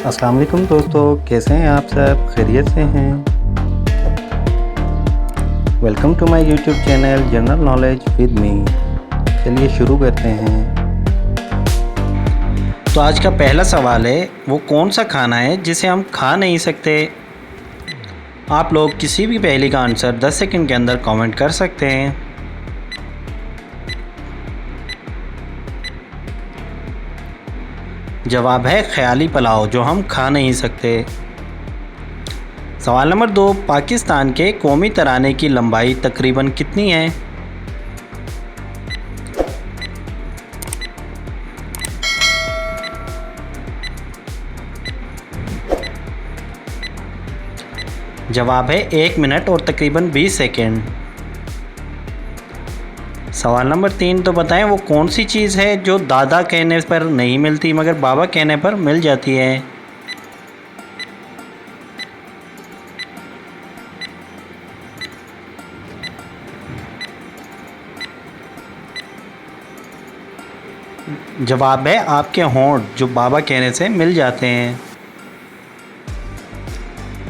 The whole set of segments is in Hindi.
अस्सलाम वालेकुम दोस्तों, कैसे हैं आप सब? खैरियत से हैं? Welcome to my YouTube channel general knowledge with me. चलिए शुरू करते हैं। तो आज का पहला सवाल है, वो कौन सा खाना है जिसे हम खा नहीं सकते? आप लोग किसी भी पहेली का आंसर 10 सेकंड के अंदर कमेंट कर सकते हैं। जवाब है ख्याली पुलाव, जो हम खा नहीं सकते। सवाल नंबर 2, पाकिस्तान के कौमी तराने की लंबाई तकरीबन कितनी है? जवाब है 1 मिनट और तकरीबन 20 सेकेंड। सवाल नंबर 3, तो बताएं वो कौन सी चीज़ है जो दादा कहने पर नहीं मिलती मगर बाबा कहने पर मिल जाती है? जवाब है आपके होंठ, जो बाबा कहने से मिल जाते हैं।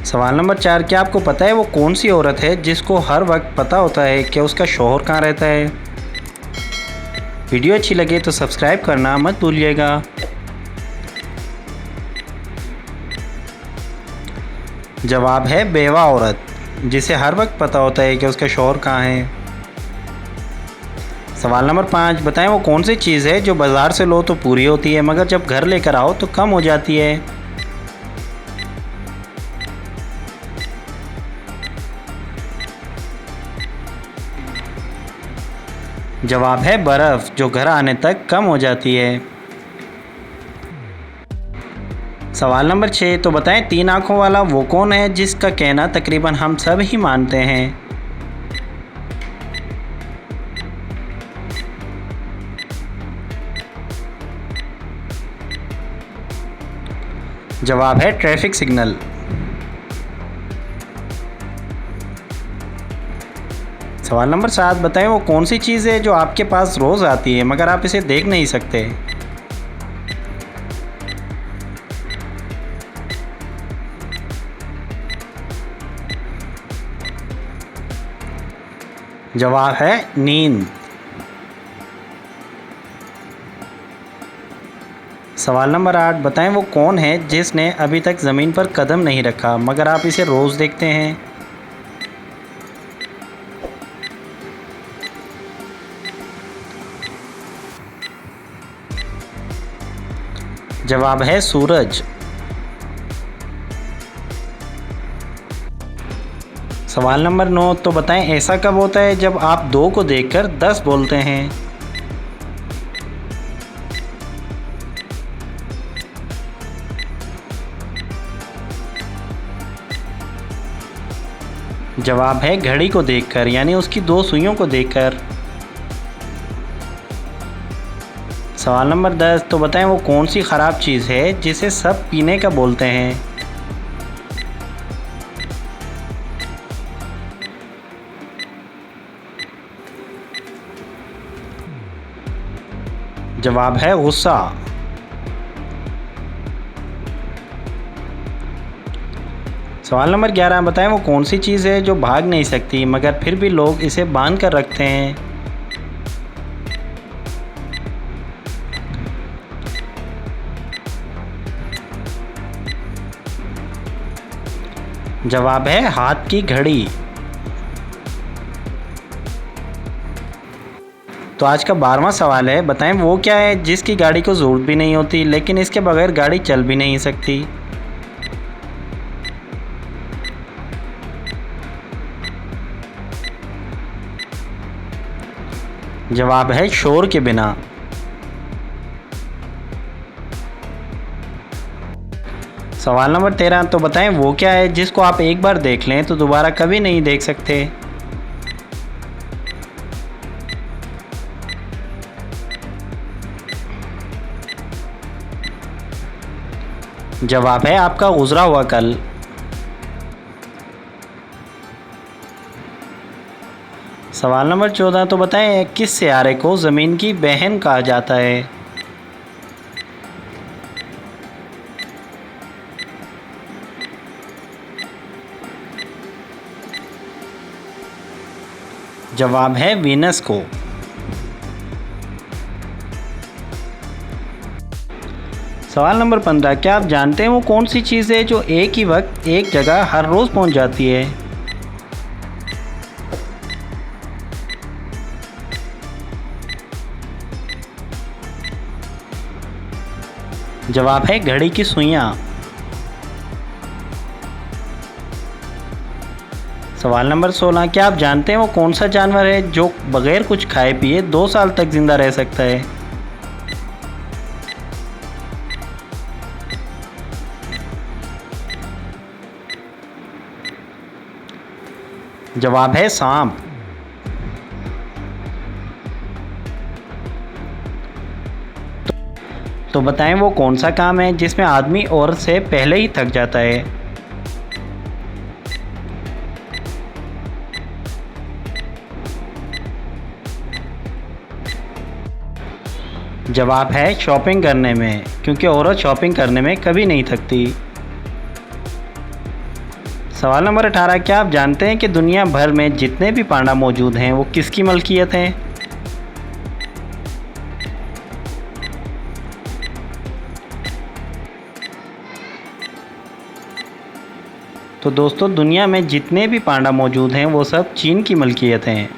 सवाल नंबर 4, क्या आपको पता है वो कौन सी औरत है जिसको हर वक्त पता होता है कि उसका शौहर कहाँ रहता है? वीडियो अच्छी लगे तो सब्सक्राइब करना मत भूलिएगा। जवाब है बेवा औरत, जिसे हर वक्त पता होता है कि उसका शौहर कहाँ है। सवाल नंबर 5, बताएं वो कौन सी चीज़ है जो बाज़ार से लो तो पूरी होती है मगर जब घर लेकर आओ तो कम हो जाती है? जवाब है बर्फ़, जो घर आने तक कम हो जाती है। सवाल नंबर 6, तो बताएं 3 आँखों वाला वो कौन है जिसका कहना तकरीबन हम सब ही मानते हैं? जवाब है ट्रैफिक सिग्नल। सवाल नंबर 7, बताएं वो कौन सी चीज़ है जो आपके पास रोज़ आती है मगर आप इसे देख नहीं सकते? जवाब है नींद। सवाल नंबर 8, बताएं वो कौन है जिसने अभी तक ज़मीन पर कदम नहीं रखा मगर आप इसे रोज़ देखते हैं? जवाब है सूरज। सवाल नंबर 9, तो बताएं ऐसा कब होता है जब आप 2 को देखकर 10 बोलते हैं? जवाब है घड़ी को देखकर, यानी उसकी 2 सुइयों को देखकर। सवाल नंबर 10, तो बताएं वो कौन सी ख़राब चीज़ है जिसे सब पीने का बोलते हैं? जवाब है गुस्सा। सवाल नंबर 11, बताएं वो कौन सी चीज़ है जो भाग नहीं सकती मगर फिर भी लोग इसे बांध कर रखते हैं? जवाब है हाथ की घड़ी। तो आज का 12वां सवाल है, बताएं वो क्या है जिसकी गाड़ी को ज़रूरत भी नहीं होती लेकिन इसके बगैर गाड़ी चल भी नहीं सकती? जवाब है शोर के बिना। सवाल नंबर 13, तो बताएं वो क्या है जिसको आप एक बार देख लें तो दोबारा कभी नहीं देख सकते? जवाब है आपका गुजरा हुआ कल। सवाल नंबर 14, तो बताएं किस सियारे को ज़मीन की बहन कहा जाता है? जवाब है वीनस को। सवाल नंबर 15, क्या आप जानते हैं वो कौन सी चीज़ है जो एक ही वक्त एक जगह हर रोज़ पहुंच जाती है? जवाब है घड़ी की सुइयां। सवाल नंबर 16, क्या आप जानते हैं वो कौन सा जानवर है जो बगैर कुछ खाए पिए 2 साल तक जिंदा रह सकता है? जवाब है सांप। तो बताएं वो कौन सा काम है जिसमें आदमी औरत से पहले ही थक जाता है? जवाब है शॉपिंग करने में, क्योंकि औरत शॉपिंग करने में कभी नहीं थकती। सवाल नंबर 18, क्या आप जानते हैं कि दुनिया भर में जितने भी पांडा मौजूद हैं वो किसकी मलकियत हैं? तो दोस्तों दुनिया में जितने भी पांडा मौजूद हैं वो सब चीन की मलकियत हैं।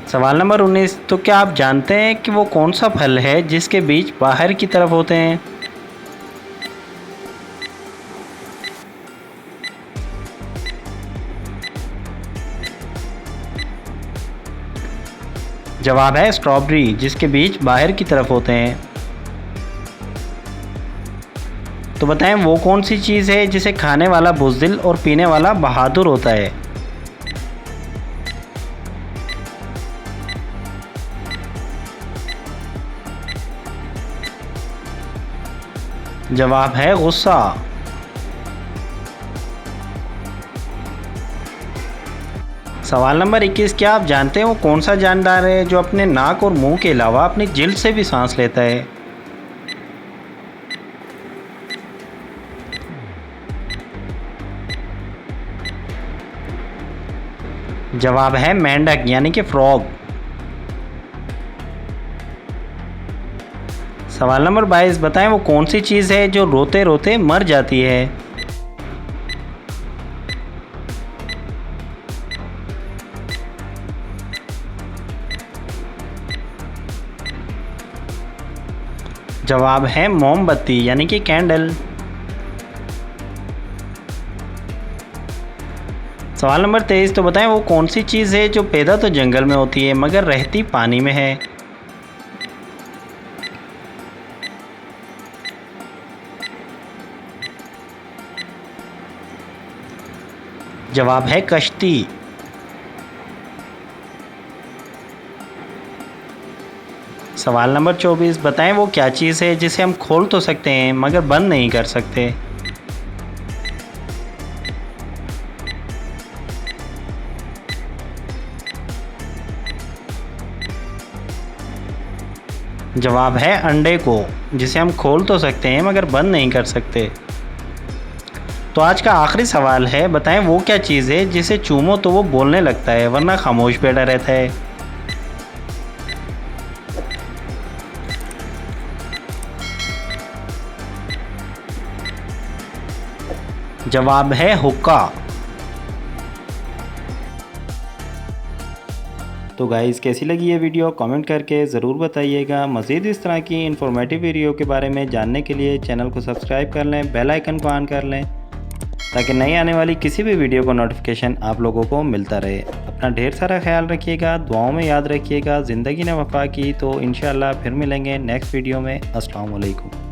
सवाल नंबर 19, तो क्या आप जानते हैं कि वो कौन सा फल है जिसके बीज बाहर की तरफ होते हैं? जवाब है स्ट्रॉबेरी, जिसके बीज बाहर की तरफ होते हैं। तो बताएं वो कौन सी चीज़ है जिसे खाने वाला बुज़दिल और पीने वाला बहादुर होता है? जवाब है गुस्सा। सवाल नंबर 21, क्या आप जानते हैं वो कौन सा जानदार है जो अपने नाक और मुंह के अलावा अपनी जिल्द से भी सांस लेता है? जवाब है मेंढक यानी कि फ्रॉग। सवाल नंबर 22, बताएं वो कौन सी चीज़ है जो रोते रोते मर जाती है? जवाब है मोमबत्ती यानी कि कैंडल। सवाल नंबर 23, तो बताएं वो कौन सी चीज़ है जो पैदा तो जंगल में होती है मगर रहती पानी में है? जवाब है कश्ती। सवाल नंबर 24, बताएं वो क्या चीज़ है जिसे हम खोल तो सकते हैं मगर बंद नहीं कर सकते? जवाब है अंडे को, जिसे हम खोल तो सकते हैं मगर बंद नहीं कर सकते। तो आज का आखिरी सवाल है, बताएं वो क्या चीज़ है जिसे चूमो तो वो बोलने लगता है वरना खामोश बैठा रहता है? जवाब है हुक्का। तो गाइस कैसी लगी ये वीडियो कमेंट करके ज़रूर बताइएगा। मज़ीद इस तरह की इन्फॉर्मेटिव वीडियो के बारे में जानने के लिए चैनल को सब्सक्राइब कर लें, बेल आइकन को ऑन कर लें ताकि नई आने वाली किसी भी वीडियो को नोटिफिकेशन आप लोगों को मिलता रहे। अपना ढेर सारा ख्याल रखिएगा, दुआओं में याद रखिएगा। ज़िंदगी ने वफ़ा की। तो इंशाअल्लाह फिर मिलेंगे नेक्स्ट वीडियो में। अस्सलाम वालेकुम।